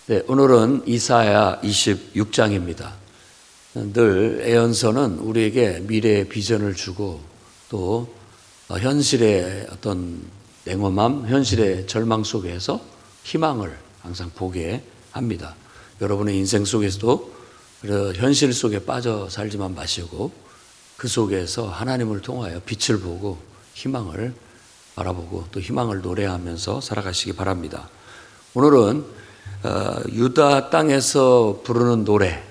네, 오늘은 이사야 26장입니다. 늘 애언서는 우리에게 미래의 비전을 주고 또 현실의 어떤 냉엄함, 현실의 절망 속에서 희망을 항상 보게 합니다. 여러분의 인생 속에서도 현실 속에 빠져 살지만 마시고 그 속에서 하나님을 통하여 빛을 보고 희망을 바라보고 또 희망을 노래하면서 살아가시기 바랍니다. 오늘은 유다 땅에서 부르는 노래,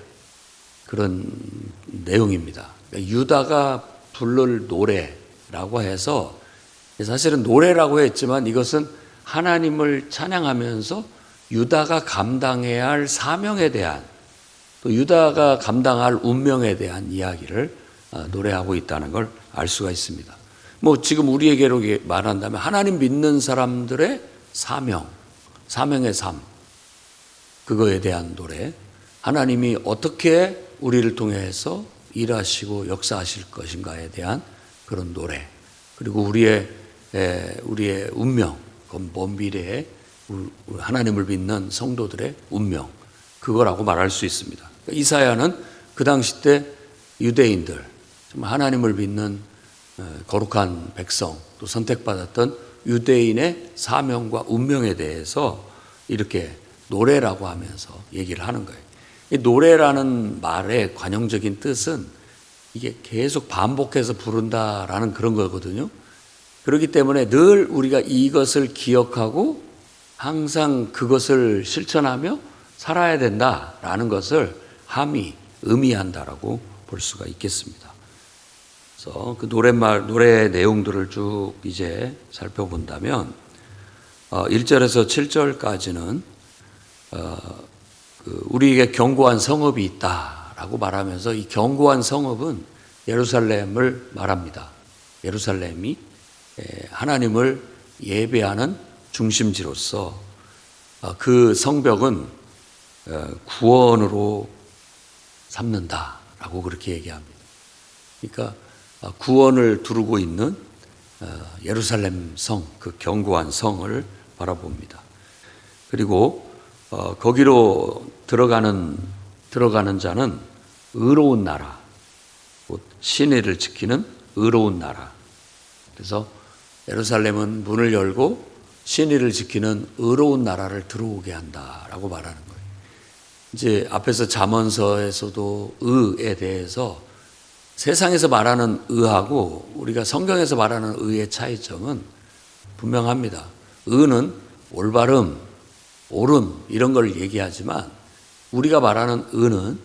그런 내용입니다. 유다가 부를 노래라고 해서 사실은 노래라고 했지만 이것은 하나님을 찬양하면서 유다가 감당해야 할 사명에 대한, 또 유다가 감당할 운명에 대한 이야기를 노래하고 있다는 걸 알 수가 있습니다. 지금 우리에게로 말한다면 하나님 믿는 사람들의 사명의 삶, 그거에 대한 노래, 하나님이 어떻게 우리를 통해서 일하시고 역사하실 것인가에 대한 그런 노래, 그리고 우리의 운명, 먼 미래에 하나님을 믿는 성도들의 운명, 그거라고 말할 수 있습니다. 이사야는 그 당시 때 유대인들, 하나님을 믿는 거룩한 백성, 또 선택받았던 유대인의 사명과 운명에 대해서 이렇게 노래라고 하면서 얘기를 하는 거예요. 이 노래라는 말의 관용적인 뜻은 이게 계속 반복해서 부른다라는 그런 거거든요. 그렇기 때문에 늘 우리가 이것을 기억하고 항상 그것을 실천하며 살아야 된다라는 것을 함이 의미한다라고 볼 수가 있겠습니다. 그래서 그 노래의 내용들을 쭉 이제 살펴본다면 1절에서 7절까지는 우리에게 견고한 성읍이 있다라고 말하면서 이 견고한 성읍은 예루살렘을 말합니다. 예루살렘이 하나님을 예배하는 중심지로서 그 성벽은 구원으로 삼는다라고 그렇게 얘기합니다. 그러니까 구원을 두르고 있는 예루살렘 성, 그 견고한 성을 바라봅니다. 그리고 거기로 들어가는 자는 의로운 나라, 신의를 지키는 의로운 나라. 그래서 예루살렘은 문을 열고 신의를 지키는 의로운 나라를 들어오게 한다라고 말하는 거예요. 이제 앞에서 잠언서에서도 의에 대해서 세상에서 말하는 의하고 우리가 성경에서 말하는 의의 차이점은 분명합니다. 의는 올바름, 옳음 이런 걸 얘기하지만 우리가 말하는 의는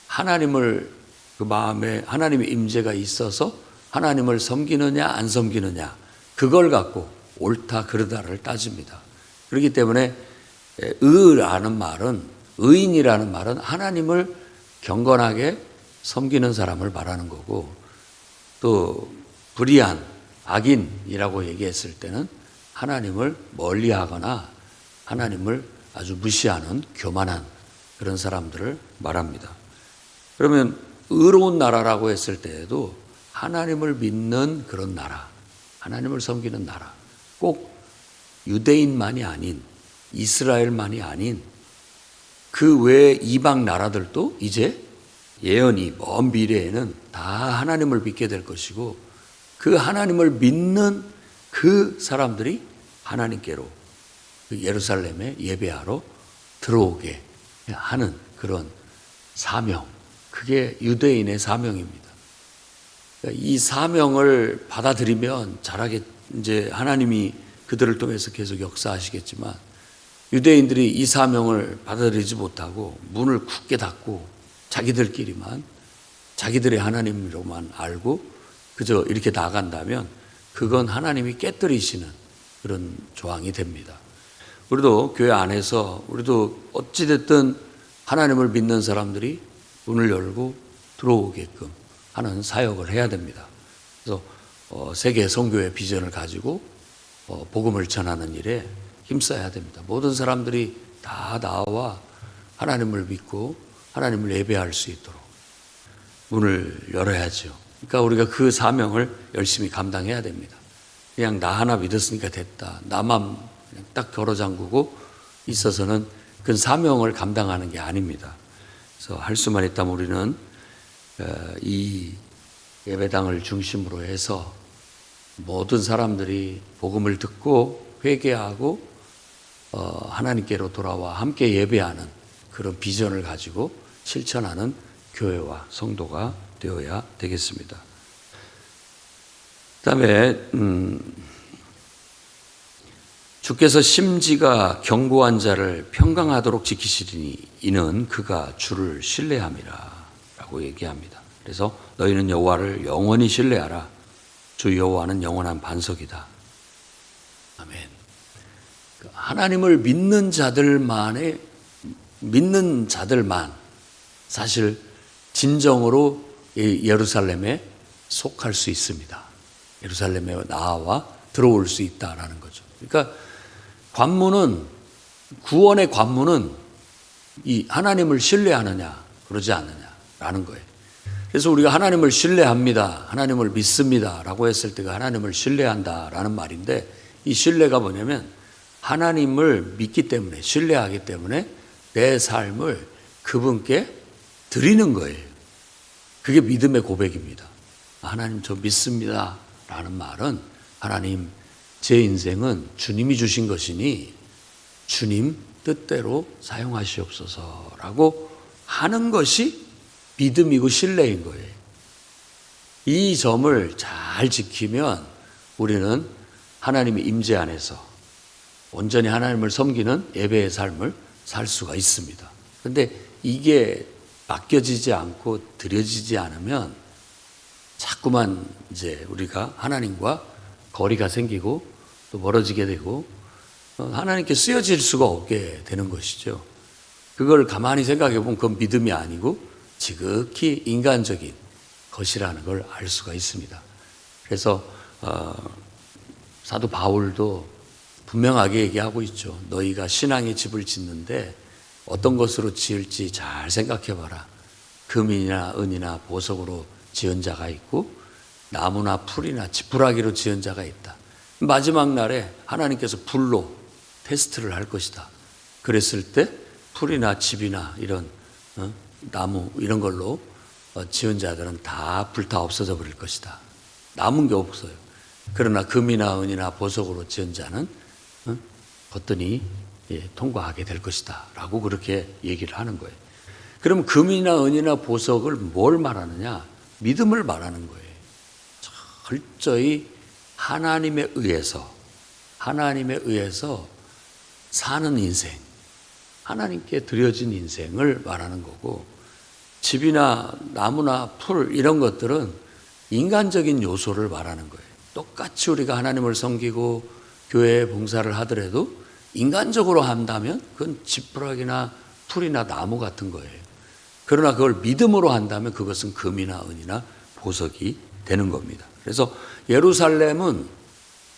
하나님을 그 마음에 하나님의 임재가 있어서 하나님을 섬기느냐 안 섬기느냐 그걸 갖고 옳다 그르다를 따집니다. 그렇기 때문에 의라는 말은, 의인이라는 말은 하나님을 경건하게 섬기는 사람을 말하는 거고, 또 불의한 악인이라고 얘기했을 때는 하나님을 멀리하거나 하나님을 아주 무시하는 교만한 그런 사람들을 말합니다. 그러면 의로운 나라라고 했을 때에도 하나님을 믿는 그런 나라, 하나님을 섬기는 나라, 꼭 유대인만이 아닌, 이스라엘만이 아닌 그 외 이방 나라들도 이제 예언이 먼 미래에는 다 하나님을 믿게 될 것이고 그 하나님을 믿는 그 사람들이 하나님께로 예루살렘에 예배하러 들어오게 하는 그런 사명, 그게 유대인의 사명입니다. 이 사명을 받아들이면 잘하게 이제 하나님이 그들을 통해서 계속 역사하시겠지만 유대인들이 이 사명을 받아들이지 못하고 문을 굳게 닫고 자기들끼리만 자기들의 하나님으로만 알고 그저 이렇게 나간다면 그건 하나님이 깨뜨리시는 그런 조항이 됩니다. 우리도 교회 안에서 우리도 어찌됐든 하나님을 믿는 사람들이 문을 열고 들어오게끔 하는 사역을 해야 됩니다. 그래서 세계 선교의 비전을 가지고 복음을 전하는 일에 힘써야 됩니다. 모든 사람들이 다 나와 하나님을 믿고 하나님을 예배할 수 있도록 문을 열어야죠. 그러니까 우리가 그 사명을 열심히 감당해야 됩니다. 그냥 나 하나 믿었으니까 됐다. 나만 그냥 딱 걸어 잠그고 있어서는 그건 사명을 감당하는 게 아닙니다. 그래서 할 수만 있다면 우리는 이 예배당을 중심으로 해서 모든 사람들이 복음을 듣고 회개하고 하나님께로 돌아와 함께 예배하는 그런 비전을 가지고 실천하는 교회와 성도가 되어야 되겠습니다. 그다음에 주께서 심지가 견고한 자를 평강하도록 지키시리니 이는 그가 주를 신뢰함이라 라고 얘기합니다. 그래서 너희는 여호와를 영원히 신뢰하라. 주 여호와는 영원한 반석이다. 아멘. 하나님을 믿는 자들만 사실 진정으로 예루살렘에 속할 수 있습니다. 예루살렘에 나와 들어올 수 있다라는 거죠. 그러니까 구원의 관문은 이 하나님을 신뢰하느냐 그러지 않느냐라는 거예요. 그래서 우리가 하나님을 신뢰합니다, 하나님을 믿습니다라고 했을 때가 하나님을 신뢰한다라는 말인데, 이 신뢰가 뭐냐면 하나님을 믿기 때문에, 신뢰하기 때문에 내 삶을 그분께 드리는 거예요. 그게 믿음의 고백입니다. 하나님 저 믿습니다 라는 말은, 하나님 제 인생은 주님이 주신 것이니 주님 뜻대로 사용하시옵소서라고 하는 것이 믿음이고 신뢰인 거예요. 이 점을 잘 지키면 우리는 하나님의 임재 안에서 온전히 하나님을 섬기는 예배의 삶을 살 수가 있습니다. 그런데 이게 맡겨지지 않고 드려지지 않으면 자꾸만 이제 우리가 하나님과 거리가 생기고 또 멀어지게 되고 하나님께 쓰여질 수가 없게 되는 것이죠. 그걸 가만히 생각해 보면 그건 믿음이 아니고 지극히 인간적인 것이라는 걸 알 수가 있습니다. 그래서 사도 바울도 분명하게 얘기하고 있죠. 너희가 신앙의 집을 짓는데 어떤 것으로 지을지 잘 생각해 봐라. 금이나 은이나 보석으로 지은 자가 있고 나무나 풀이나 지푸라기로 지은 자가 있다. 마지막 날에 하나님께서 불로 테스트를 할 것이다. 그랬을 때 풀이나 집이나 이런 나무 이런 걸로 지은 자들은 다 불타 없어져 버릴 것이다. 남은 게 없어요. 그러나 금이나 은이나 보석으로 지은 자는 거뜬히 통과하게 될 것이다 라고 그렇게 얘기를 하는 거예요. 그럼 금이나 은이나 보석을 뭘 말하느냐? 믿음을 말하는 거예요. 철저히 하나님에 의해서 사는 인생, 하나님께 드려진 인생을 말하는 거고, 집이나 나무나 풀 이런 것들은 인간적인 요소를 말하는 거예요. 똑같이 우리가 하나님을 섬기고 교회에 봉사를 하더라도 인간적으로 한다면 그건 지푸라기나 풀이나 나무 같은 거예요. 그러나 그걸 믿음으로 한다면 그것은 금이나 은이나 보석이 되는 겁니다. 그래서 예루살렘은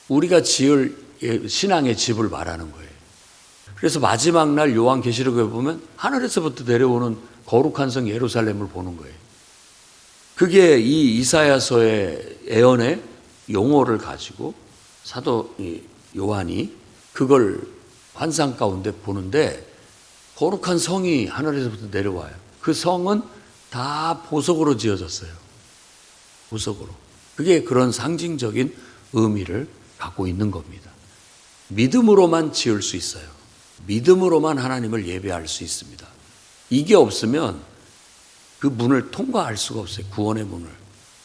우리가 지을 신앙의 집을 말하는 거예요. 그래서 마지막 날 요한계시록에 보면 하늘에서부터 내려오는 거룩한 성 예루살렘을 보는 거예요. 그게 이 이사야서의 예언의 용어를 가지고 사도 요한이 그걸 환상 가운데 보는데, 거룩한 성이 하늘에서부터 내려와요. 그 성은 다 보석으로 지어졌어요. 보석으로. 그게 그런 상징적인 의미를 갖고 있는 겁니다. 믿음으로만 지을 수 있어요. 믿음으로만 하나님을 예배할 수 있습니다. 이게 없으면 그 문을 통과할 수가 없어요. 구원의 문을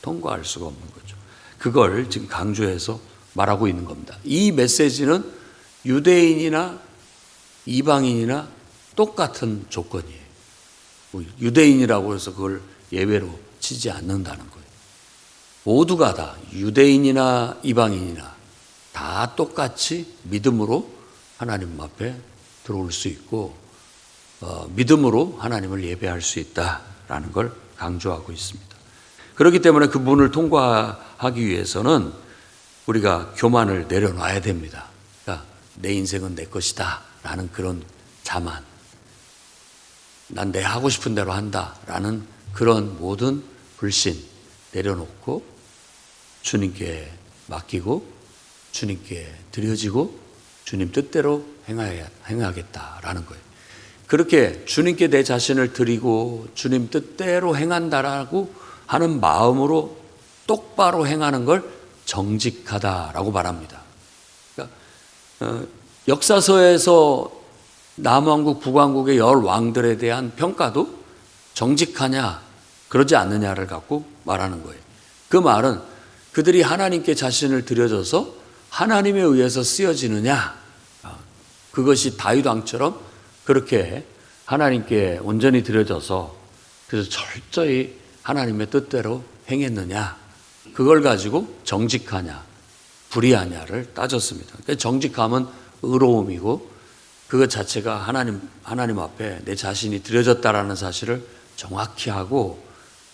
통과할 수가 없는 거죠. 그걸 지금 강조해서 말하고 있는 겁니다. 이 메시지는 유대인이나 이방인이나 똑같은 조건이에요. 유대인이라고 해서 그걸 예외로 치지 않는다는 거예요. 모두가 다 유대인이나 이방인이나 다 똑같이 믿음으로 하나님 앞에 들어올 수 있고 믿음으로 하나님을 예배할 수 있다라는 걸 강조하고 있습니다. 그렇기 때문에 그 문을 통과하기 위해서는 우리가 교만을 내려놔야 됩니다. 그러니까 내 인생은 내 것이다 라는 그런 자만, 난 내 하고 싶은 대로 한다 라는 그런 모든 불신 내려놓고 주님께 맡기고 주님께 드려지고 주님 뜻대로 행하겠다라는 거예요. 그렇게 주님께 내 자신을 드리고 주님 뜻대로 행한다라고 하는 마음으로 똑바로 행하는 걸 정직하다라고 말합니다. 그러니까 역사서에서 남왕국, 북왕국의 열 왕들에 대한 평가도 정직하냐, 그러지 않느냐를 갖고 말하는 거예요. 그 말은 그들이 하나님께 자신을 드려줘서 하나님에 의해서 쓰여지느냐, 그것이 다윗 왕처럼 그렇게 하나님께 온전히 드려져서 그래서 철저히 하나님의 뜻대로 행했느냐, 그걸 가지고 정직하냐, 불의하냐를 따졌습니다. 그러니까 정직함은 의로움이고 그것 자체가 하나님 앞에 내 자신이 드려졌다라는 사실을 정확히 하고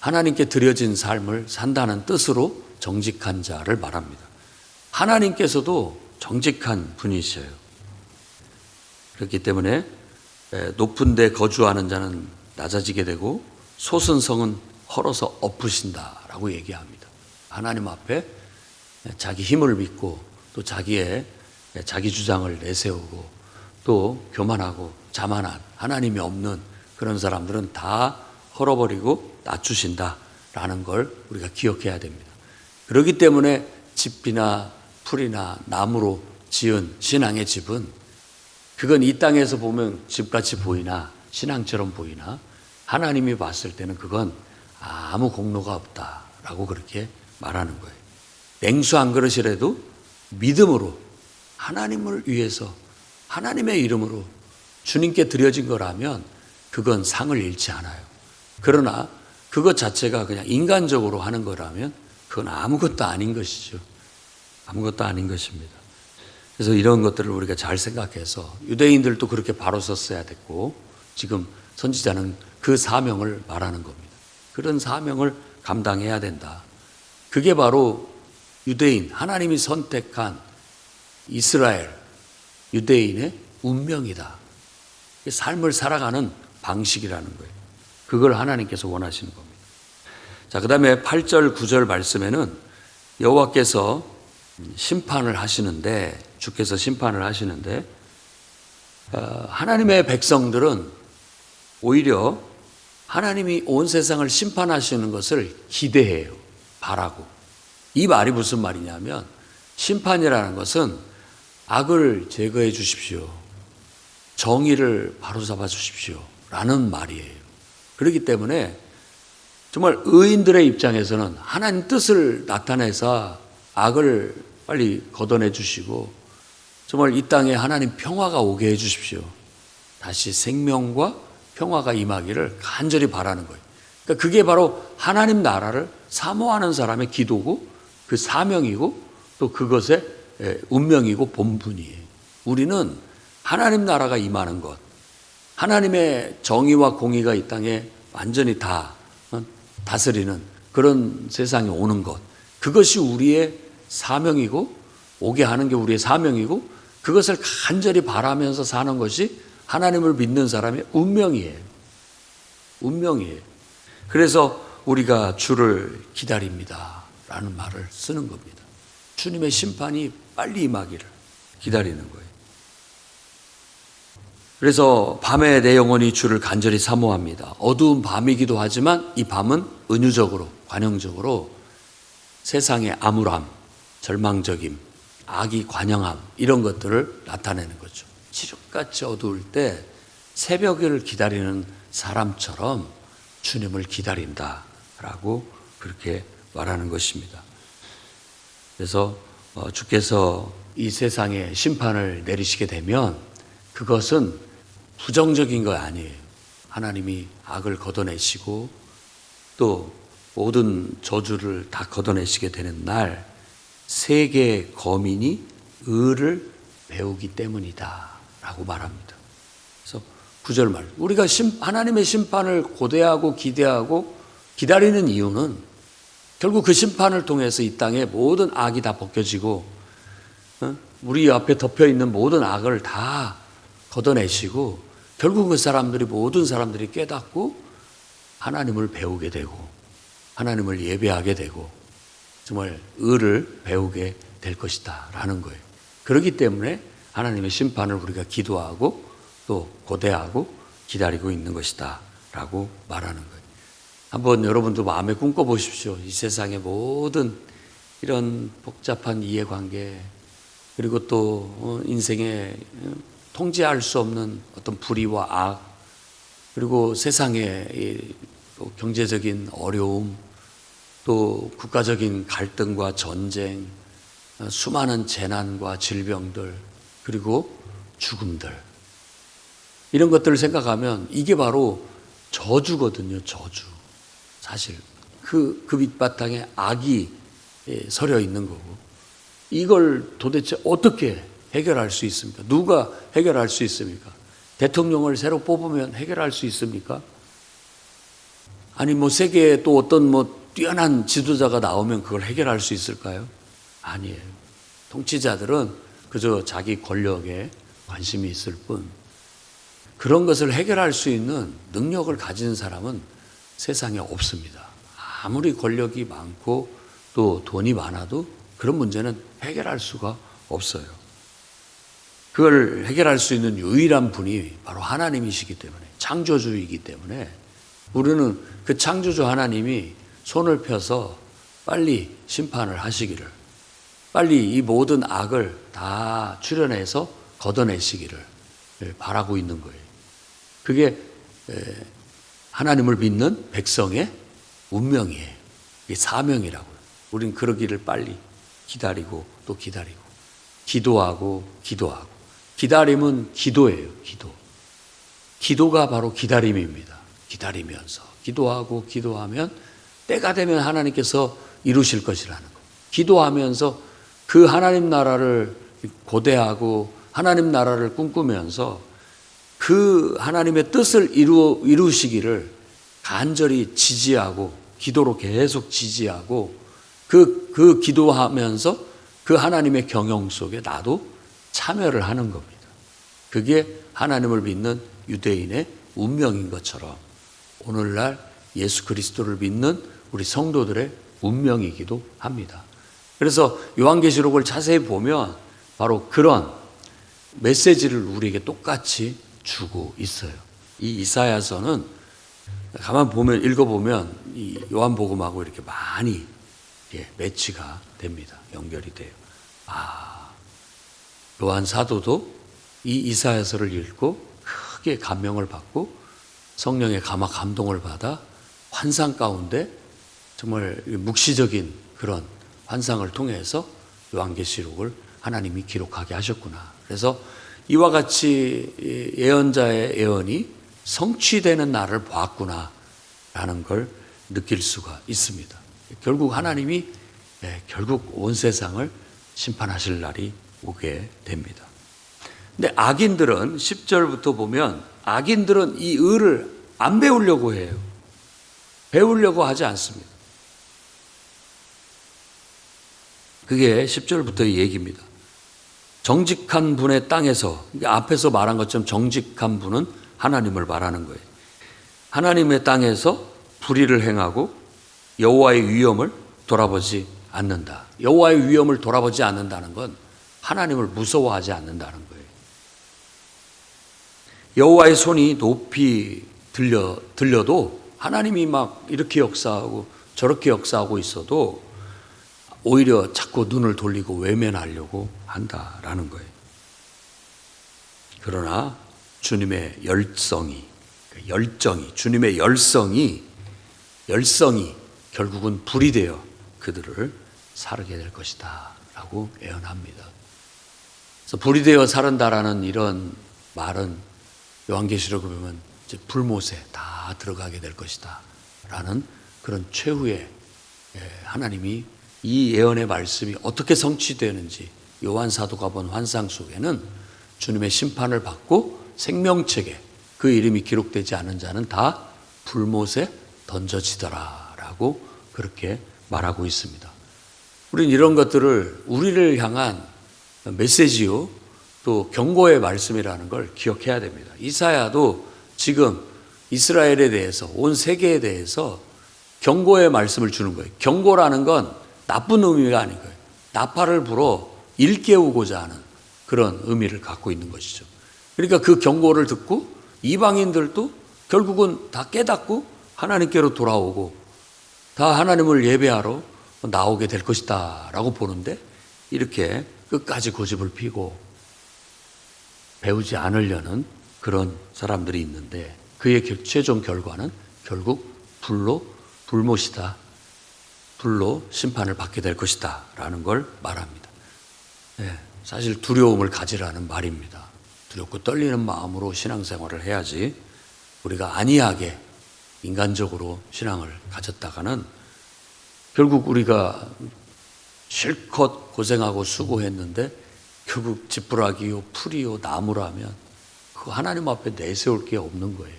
하나님께 드려진 삶을 산다는 뜻으로 정직한 자를 말합니다. 하나님께서도 정직한 분이셔요. 그렇기 때문에 높은 데 거주하는 자는 낮아지게 되고 솟은 성은 헐어서 엎으신다라고 얘기합니다. 하나님 앞에 자기 힘을 믿고 또 자기 주장을 내세우고 또 교만하고 자만한 하나님이 없는 그런 사람들은 다 헐어버리고 낮추신다라는 걸 우리가 기억해야 됩니다. 그렇기 때문에 집이나 풀이나 나무로 지은 신앙의 집은 그건 이 땅에서 보면 집같이 보이나 신앙처럼 보이나 하나님이 봤을 때는 그건 아무 공로가 없다라고 그렇게 말하는 거예요. 냉수 한 그릇이라도 믿음으로 하나님을 위해서 하나님의 이름으로 주님께 드려진 거라면 그건 상을 잃지 않아요. 그러나 그것 자체가 그냥 인간적으로 하는 거라면 그건 아무것도 아닌 것이죠. 아무것도 아닌 것입니다. 그래서 이런 것들을 우리가 잘 생각해서 유대인들도 그렇게 바로 섰어야 됐고 지금 선지자는 그 사명을 말하는 겁니다. 그런 사명을 감당해야 된다. 그게 바로 유대인, 하나님이 선택한 이스라엘, 유대인의 운명이다. 삶을 살아가는 방식이라는 거예요. 그걸 하나님께서 원하시는 겁니다. 자, 그 다음에 8절, 9절 말씀에는 여호와께서 심판을 하시는데, 주께서 심판을 하시는데, 하나님의 백성들은 오히려 하나님이 온 세상을 심판하시는 것을 기대해요. 바라고. 이 말이 무슨 말이냐면, 심판이라는 것은 악을 제거해 주십시오. 정의를 바로잡아 주십시오. 라는 말이에요. 그렇기 때문에 정말 의인들의 입장에서는 하나님 뜻을 나타내서 악을 빨리 걷어내 주시고 정말 이 땅에 하나님 평화가 오게 해 주십시오. 다시 생명과 평화가 임하기를 간절히 바라는 거예요. 그러니까 그게 바로 하나님 나라를 사모하는 사람의 기도고 그 사명이고 또 그것의 운명이고 본분이에요. 우리는 하나님 나라가 임하는 것, 하나님의 정의와 공의가 이 땅에 완전히 다 다스리는 그런 세상에 오는 것, 그것이 우리의 사명이고 오게 하는 게 우리의 사명이고 그것을 간절히 바라면서 사는 것이 하나님을 믿는 사람의 운명이에요. 운명이에요. 그래서 우리가 주를 기다립니다 라는 말을 쓰는 겁니다. 주님의 심판이 빨리 임하기를 기다리는 거예요. 그래서 밤에 내 영혼이 주를 간절히 사모합니다. 어두운 밤이기도 하지만 이 밤은 은유적으로, 관용적으로 세상의 암울함, 절망적임, 악이 관영함 이런 것들을 나타내는 거죠. 칠흑같이 어두울 때 새벽을 기다리는 사람처럼 주님을 기다린다라고 그렇게 말하는 것입니다. 그래서 주께서 이 세상에 심판을 내리시게 되면 그것은 부정적인 거 아니에요. 하나님이 악을 걷어내시고 또 모든 저주를 다 걷어내시게 되는 날 세계의 거민이 의를 배우기 때문이다 라고 말합니다. 그래서 9절 말 우리가 하나님의 심판을 고대하고 기대하고 기다리는 이유는 결국 그 심판을 통해서 이 땅에 모든 악이 다 벗겨지고 우리 앞에 덮여있는 모든 악을 다 걷어내시고 결국 그 사람들이 모든 사람들이 깨닫고 하나님을 배우게 되고 하나님을 예배하게 되고 정말 의를 배우게 될 것이다 라는 거예요. 그렇기 때문에 하나님의 심판을 우리가 기도하고 또 고대하고 기다리고 있는 것이다 라고 말하는 거예요. 한번 여러분도 마음에 꿈꿔보십시오. 이 세상의 모든 이런 복잡한 이해관계, 그리고 또 인생에 통제할 수 없는 어떤 불의와 악, 그리고 세상의 경제적인 어려움, 또 국가적인 갈등과 전쟁, 수많은 재난과 질병들, 그리고 죽음들, 이런 것들을 생각하면 이게 바로 저주거든요. 저주. 사실 그 밑바탕에 악이 서려 있는 거고, 이걸 도대체 어떻게 해결할 수 있습니까? 누가 해결할 수 있습니까? 대통령을 새로 뽑으면 해결할 수 있습니까? 아니 세계에 또 어떤 뛰어난 지도자가 나오면 그걸 해결할 수 있을까요? 아니에요. 통치자들은 그저 자기 권력에 관심이 있을 뿐, 그런 것을 해결할 수 있는 능력을 가진 사람은 세상에 없습니다. 아무리 권력이 많고 또 돈이 많아도 그런 문제는 해결할 수가 없어요. 그걸 해결할 수 있는 유일한 분이 바로 하나님이시기 때문에, 창조주이기 때문에 우리는 그 창조주 하나님이 손을 펴서 빨리 심판을 하시기를, 빨리 이 모든 악을 다 출현해서 걷어내시기를 바라고 있는 거예요. 그게 하나님을 믿는 백성의 운명이에요. 이게 사명이라고요. 우린 그러기를 빨리 기다리고 또 기다리고, 기도하고 기도하고. 기다림은 기도예요. 기도가 바로 기다림입니다. 기다리면서 기도하고 기도하면 때가 되면 하나님께서 이루실 것이라는 거. 기도하면서 그 하나님 나라를 고대하고 하나님 나라를 꿈꾸면서 그 하나님의 뜻을 이루시기를 간절히 지지하고, 기도로 계속 지지하고, 그 기도하면서 그 하나님의 경영 속에 나도 참여를 하는 겁니다. 그게 하나님을 믿는 유대인의 운명인 것처럼 오늘날 예수 그리스도를 믿는 우리 성도들의 운명이기도 합니다. 그래서 요한계시록을 자세히 보면 바로 그런 메시지를 우리에게 똑같이 주고 있어요. 이 이사야서는 가만 보면, 읽어보면 이 요한복음하고 이렇게 많이 매치가 됩니다. 연결이 돼요. 요한 사도도 이 이사야서를 읽고 크게 감명을 받고 성령의 감동을 받아 환상 가운데 정말 묵시적인 그런 환상을 통해서 요한계시록을 하나님이 기록하게 하셨구나. 그래서 이와 같이 예언자의 예언이 성취되는 날을 보았구나 라는 걸 느낄 수가 있습니다. 결국 하나님이 결국 온 세상을 심판하실 날이 오게 됩니다. 근데 악인들은 10절부터 보면 악인들은 이 의를 안 배우려고 해요. 배우려고 하지 않습니다. 그게 10절부터의 얘기입니다. 정직한 분의 땅에서, 앞에서 말한 것처럼 정직한 분은 하나님을 말하는 거예요. 하나님의 땅에서 불의를 행하고 여호와의 위엄을 돌아보지 않는다. 여호와의 위엄을 돌아보지 않는다는 건 하나님을 무서워하지 않는다는 거예요. 여호와의 손이 높이 들려도 하나님이 막 이렇게 역사하고 저렇게 역사하고 있어도 오히려 자꾸 눈을 돌리고 외면하려고 한다라는 거예요. 그러나 주님의 열정이, 주님의 열성이 결국은 불이 되어 그들을 사르게 될 것이다 라고 예언합니다. 그래서 불이 되어 사른다라는 이런 말은 요한계시록을 보면 이제 불못에 다 들어가게 될 것이다 라는 그런 최후의, 하나님이 이 예언의 말씀이 어떻게 성취되는지 요한 사도가 본 환상 속에는 주님의 심판을 받고 생명책에 그 이름이 기록되지 않은 자는 다 불못에 던져지더라 라고 그렇게 말하고 있습니다. 우리는 이런 것들을 우리를 향한 메시지요, 또 경고의 말씀이라는 걸 기억해야 됩니다. 이사야도 지금 이스라엘에 대해서, 온 세계에 대해서 경고의 말씀을 주는 거예요. 경고라는 건 나쁜 의미가 아닌 거예요. 나팔을 불어 일깨우고자 하는 그런 의미를 갖고 있는 것이죠. 그러니까 그 경고를 듣고 이방인들도 결국은 다 깨닫고 하나님께로 돌아오고 다 하나님을 예배하러 나오게 될 것이다 라고 보는데, 이렇게 끝까지 고집을 피고 배우지 않으려는 그런 사람들이 있는데, 그의 최종 결과는 결국 불못이다, 불로 심판을 받게 될 것이다 라는 걸 말합니다. 사실 두려움을 가지라는 말입니다. 두렵고 떨리는 마음으로 신앙생활을 해야지, 우리가 안이하게 인간적으로 신앙을 가졌다가는 결국 우리가 실컷 고생하고 수고했는데 결국 지푸라기요 풀이요 나무라면 그 하나님 앞에 내세울 게 없는 거예요.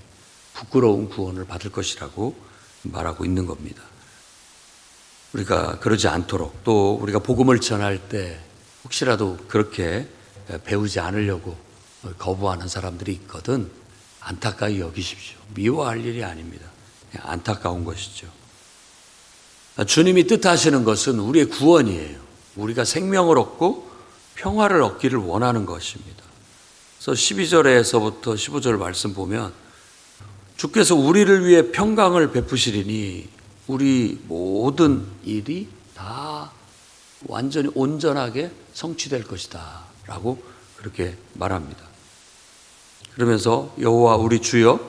부끄러운 구원을 받을 것이라고 말하고 있는 겁니다. 우리가 그러지 않도록, 또 우리가 복음을 전할 때 혹시라도 그렇게 배우지 않으려고 거부하는 사람들이 있거든 안타까이 여기십시오. 미워할 일이 아닙니다. 그냥 안타까운 것이죠. 주님이 뜻하시는 것은 우리의 구원이에요. 우리가 생명을 얻고 평화를 얻기를 원하는 것입니다. 그래서 12절에서부터 15절 말씀 보면, 주께서 우리를 위해 평강을 베푸시리니 우리 모든 일이 다 완전히 온전하게 성취될 것이다 라고 그렇게 말합니다. 그러면서 여호와 우리 주여,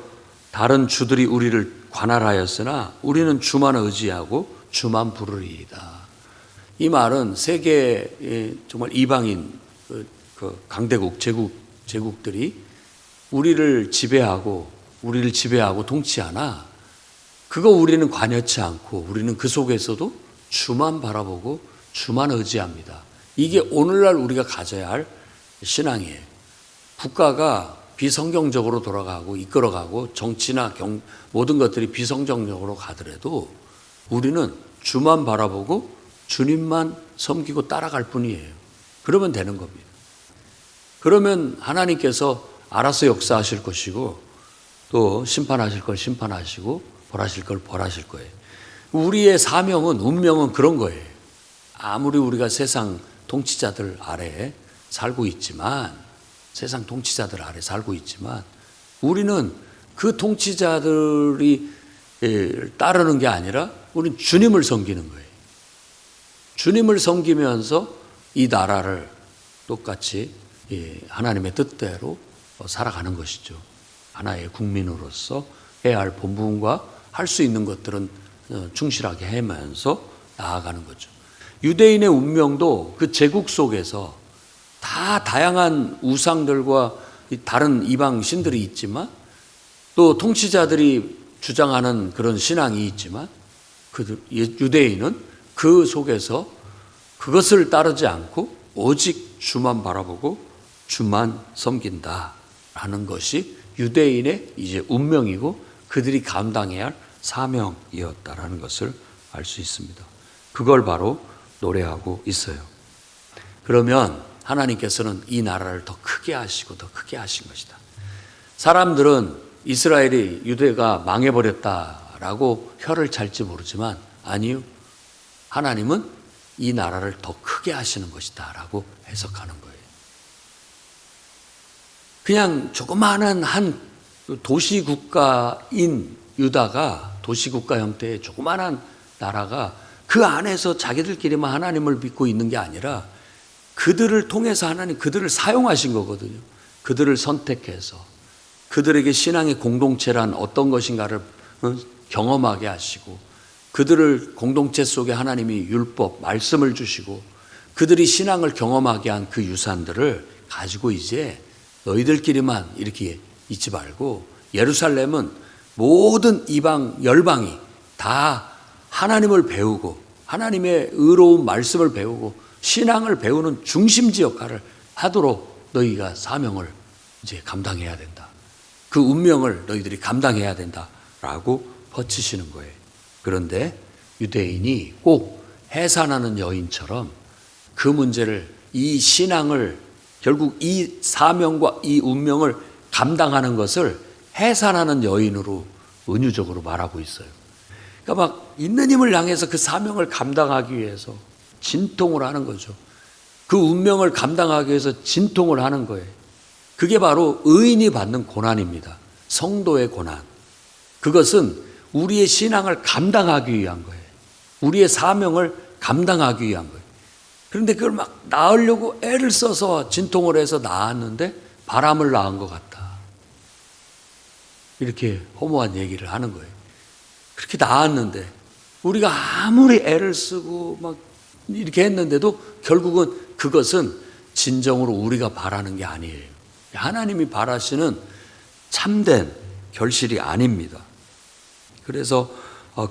다른 주들이 우리를 관할하였으나 우리는 주만 의지하고 주만 부르리이다. 이 말은 세계의 정말 이방인 강대국 제국들이 우리를 지배하고 통치하나 그거 우리는 관여치 않고 우리는 그 속에서도 주만 바라보고 주만 의지합니다. 이게 오늘날 우리가 가져야 할 신앙이에요. 국가가 비성경적으로 돌아가고 이끌어가고 정치나 모든 것들이 비성경적으로 가더라도 우리는 주만 바라보고 주님만 섬기고 따라갈 뿐이에요. 그러면 되는 겁니다. 그러면 하나님께서 알아서 역사하실 것이고 또 심판하실 걸 심판하시고 벌하실 걸 벌하실 거예요. 우리의 사명은, 운명은 그런 거예요. 아무리 우리가 세상 통치자들 아래에 살고 있지만, 우리는 그 통치자들이 따르는 게 아니라 우리는 주님을 섬기는 거예요. 주님을 섬기면서 이 나라를 똑같이 하나님의 뜻대로 살아가는 것이죠. 하나의 국민으로서 해야 할 본분과 할 수 있는 것들은 충실하게 하면서 나아가는 거죠. 유대인의 운명도 그 제국 속에서 다 다양한 우상들과 다른 이방 신들이 있지만, 또 통치자들이 주장하는 그런 신앙이 있지만, 유대인은 그 속에서 그것을 따르지 않고 오직 주만 바라보고 주만 섬긴다라는 것이 유대인의 이제 운명이고 그들이 감당해야 할 사명이었다라는 것을 알 수 있습니다. 그걸 바로 노래하고 있어요. 그러면 하나님께서는 이 나라를 더 크게 하시고 더 크게 하신 것이다. 사람들은 이스라엘이, 유대가 망해버렸다라고 혀를 찰지 모르지만, 아니요, 하나님은 이 나라를 더 크게 하시는 것이다 라고 해석하는 거예요. 그냥 조그마한 한 도시국가인 유다가, 도시국가 형태의 조그마한 나라가 그 안에서 자기들끼리만 하나님을 믿고 있는 게 아니라 그들을 통해서 하나님 그들을 사용하신 거거든요. 그들을 선택해서 그들에게 신앙의 공동체란 어떤 것인가를 경험하게 하시고, 그들을 공동체 속에 하나님이 율법, 말씀을 주시고 그들이 신앙을 경험하게 한 그 유산들을 가지고 이제 너희들끼리만 이렇게 있지 말고, 예루살렘은 모든 이방 열방이 다 하나님을 배우고 하나님의 의로운 말씀을 배우고 신앙을 배우는 중심지 역할을 하도록 너희가 사명을 이제 감당해야 된다. 그 운명을 너희들이 감당해야 된다라고 퍼치시는 거예요. 그런데 유대인이 꼭 해산하는 여인처럼 그 문제를, 이 신앙을, 결국 이 사명과 이 운명을 감당하는 것을 해산하는 여인으로 은유적으로 말하고 있어요. 그러니까 막 있는 힘을 향해서 그 사명을 감당하기 위해서 진통을 하는 거죠. 그 운명을 감당하기 위해서 진통을 하는 거예요. 그게 바로 의인이 받는 고난입니다. 성도의 고난. 그것은 우리의 신앙을 감당하기 위한 거예요. 우리의 사명을 감당하기 위한 거예요. 그런데 그걸 막 낳으려고 애를 써서 진통을 해서 낳았는데 바람을 낳은 것 같다. 이렇게 허무한 얘기를 하는 거예요. 그렇게 낳았는데 우리가 아무리 애를 쓰고 막 이렇게 했는데도 결국은 그것은 진정으로 우리가 바라는 게 아니에요. 하나님이 바라시는 참된 결실이 아닙니다. 그래서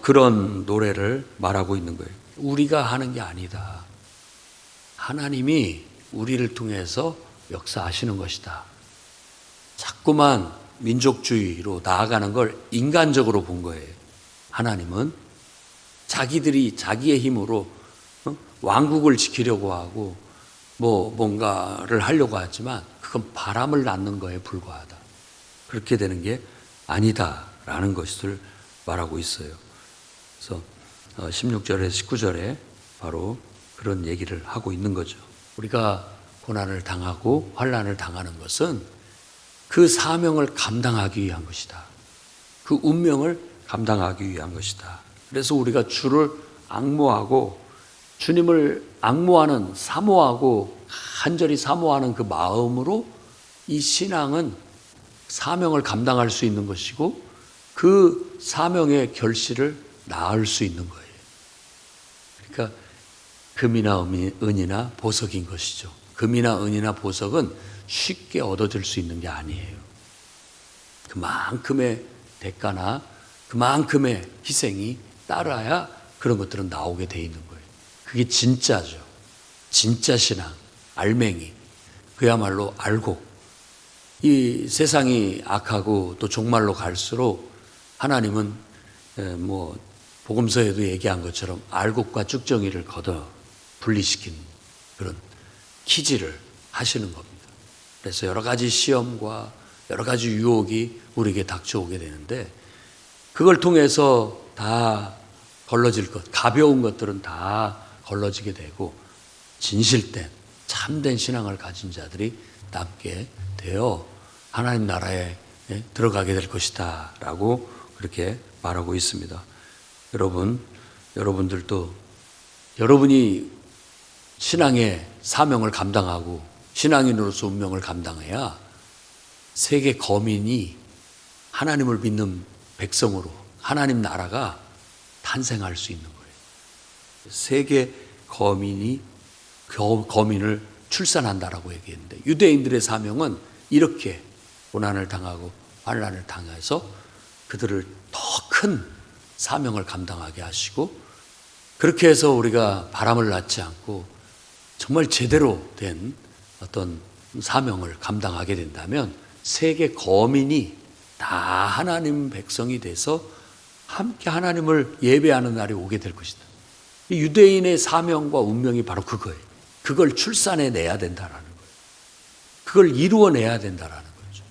그런 노래를 말하고 있는 거예요. 우리가 하는 게 아니다. 하나님이 우리를 통해서 역사하시는 것이다. 자꾸만 민족주의로 나아가는 걸 인간적으로 본 거예요. 하나님은 자기들이 자기의 힘으로 왕국을 지키려고 하고 뭔가를 하려고 하지만 그건 바람을 낳는 거에 불과하다. 그렇게 되는 게 아니다라는 것을 말하고 있어요. 그래서 16절에서 19절에 바로 그런 얘기를 하고 있는 거죠. 우리가 고난을 당하고 환난을 당하는 것은 그 사명을 감당하기 위한 것이다. 그 운명을 감당하기 위한 것이다. 그래서 우리가 주를 앙모하고 주님을 앙모하는, 사모하고 간절히 사모하는 그 마음으로 이 신앙은 사명을 감당할 수 있는 것이고 그 사명의 결실을 낳을 수 있는 거예요. 그러니까 금이나 은이나 보석인 것이죠. 금이나 은이나 보석은 쉽게 얻어질 수 있는 게 아니에요. 그만큼의 대가나 그만큼의 희생이 따라야 그런 것들은 나오게 돼 있는 거예요. 그게 진짜죠. 진짜 신앙, 알맹이. 그야말로 알곡. 이 세상이 악하고 또 종말로 갈수록 하나님은 복음서에도 얘기한 것처럼 알곡과 쭉정이를 걷어 분리시킨 그런 기지를 하시는 겁니다. 그래서 여러 가지 시험과 여러 가지 유혹이 우리에게 닥쳐오게 되는데 그걸 통해서 다 걸러질 것, 가벼운 것들은 다 걸러지게 되고 진실된 참된 신앙을 가진 자들이 남게 되어 하나님 나라에 들어가게 될 것이다 라고 그렇게 말하고 있습니다. 여러분들도 여러분이 신앙의 사명을 감당하고 신앙인으로서 운명을 감당해야 세계 거민이 하나님을 믿는 백성으로 하나님 나라가 탄생할 수 있는 거예요. 세계 거민을 출산한다라고 얘기했는데 유대인들의 사명은 이렇게 고난을 당하고 환난을 당해서 그들을 더 큰 사명을 감당하게 하시고 그렇게 해서 우리가 바람을 낳지 않고 정말 제대로 된 어떤 사명을 감당하게 된다면 세계 거민이 다 하나님 백성이 돼서 함께 하나님을 예배하는 날이 오게 될 것이다. 이 유대인의 사명과 운명이 바로 그거예요. 그걸 출산해내야 된다라는 거예요. 그걸 이루어내야 된다라는 거죠.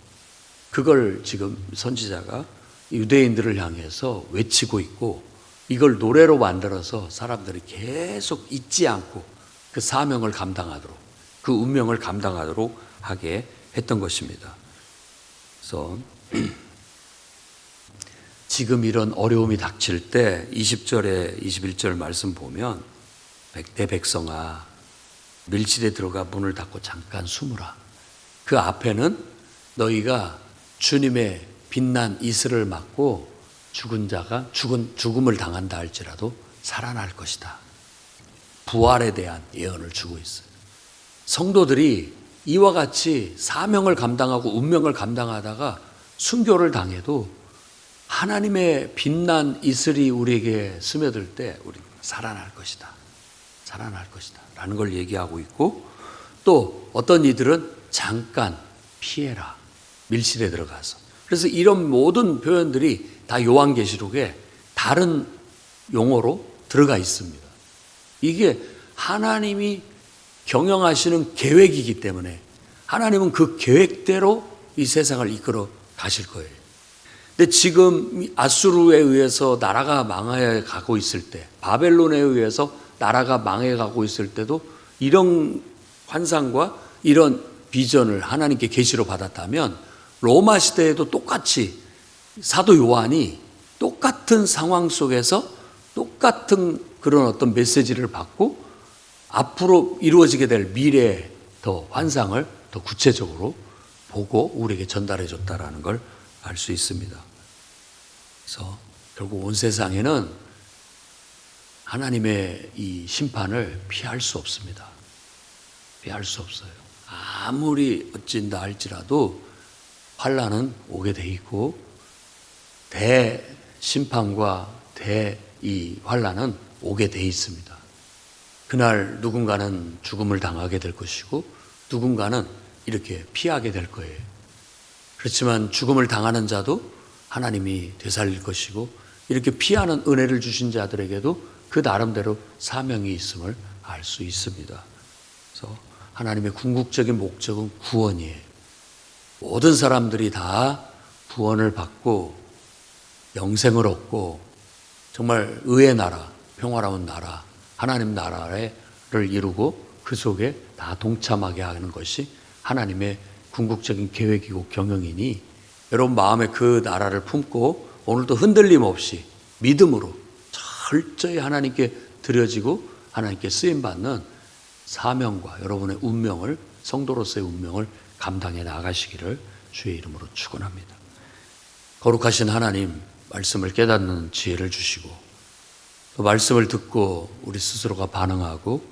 그걸 지금 선지자가 유대인들을 향해서 외치고 있고 이걸 노래로 만들어서 사람들이 계속 잊지 않고 그 사명을 감당하도록 그 운명을 감당하도록 하게 했던 것입니다. 그래서 지금 이런 어려움이 닥칠 때 20절에 21절 말씀 보면 내 백성아 밀실에 들어가 문을 닫고 잠깐 숨으라. 그 앞에는 너희가 주님의 빛난 이슬을 맞고 죽은 자가 죽음을 당한다 할지라도 살아날 것이다. 부활에 대한 예언을 주고 있어요. 성도들이 이와 같이 사명을 감당하고 운명을 감당하다가 순교를 당해도 하나님의 빛난 이슬이 우리에게 스며들 때 우리는 살아날 것이다. 살아날 것이다. 라는 걸 얘기하고 있고 또 어떤 이들은 잠깐 피해라. 밀실에 들어가서. 그래서 이런 모든 표현들이 다 요한계시록에 다른 용어로 들어가 있습니다. 이게 하나님이 경영하시는 계획이기 때문에 하나님은 그 계획대로 이 세상을 이끌어 가실 거예요. 근데 지금 아수르에 의해서 나라가 망해 가고 있을 때, 바벨론에 의해서 나라가 망해 가고 있을 때도 이런 환상과 이런 비전을 하나님께 계시로 받았다면 로마 시대에도 똑같이 사도 요한이 똑같은 상황 속에서 똑같은 그런 어떤 메시지를 받고 앞으로 이루어지게 될 미래의 더 환상을 더 구체적으로 보고 우리에게 전달해 줬다라는 걸 알 수 있습니다. 그래서 결국 온 세상에는 하나님의 이 심판을 피할 수 없습니다. 피할 수 없어요. 아무리 어찐다 할지라도 환난은 오게 돼 있고 대심판과 이 환난은 오게 돼 있습니다. 그날 누군가는 죽음을 당하게 될 것이고 누군가는 이렇게 피하게 될 거예요. 그렇지만 죽음을 당하는 자도 하나님이 되살릴 것이고 이렇게 피하는 은혜를 주신 자들에게도 그 나름대로 사명이 있음을 알 수 있습니다. 그래서 하나님의 궁극적인 목적은 구원이에요. 모든 사람들이 다 구원을 받고 영생을 얻고 정말 의의 나라, 평화로운 나라, 하나님 나라를 이루고 그 속에 다 동참하게 하는 것이 하나님의 궁극적인 계획이고 경영이니 여러분 마음에 그 나라를 품고 오늘도 흔들림 없이 믿음으로 철저히 하나님께 드려지고 하나님께 쓰임받는 사명과 여러분의 운명을 성도로서의 운명을 감당해 나가시기를 주의 이름으로 축원합니다. 거룩하신 하나님 말씀을 깨닫는 지혜를 주시고 또 말씀을 듣고 우리 스스로가 반응하고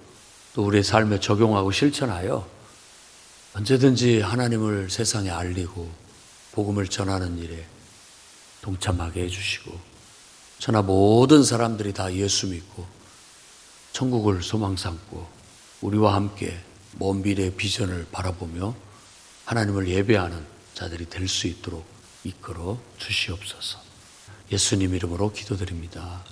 또 우리의 삶에 적용하고 실천하여 언제든지 하나님을 세상에 알리고 복음을 전하는 일에 동참하게 해주시고 저나 모든 사람들이 다 예수 믿고 천국을 소망 삼고 우리와 함께 먼 미래의 비전을 바라보며 하나님을 예배하는 자들이 될 수 있도록 이끌어 주시옵소서. 예수님 이름으로 기도드립니다.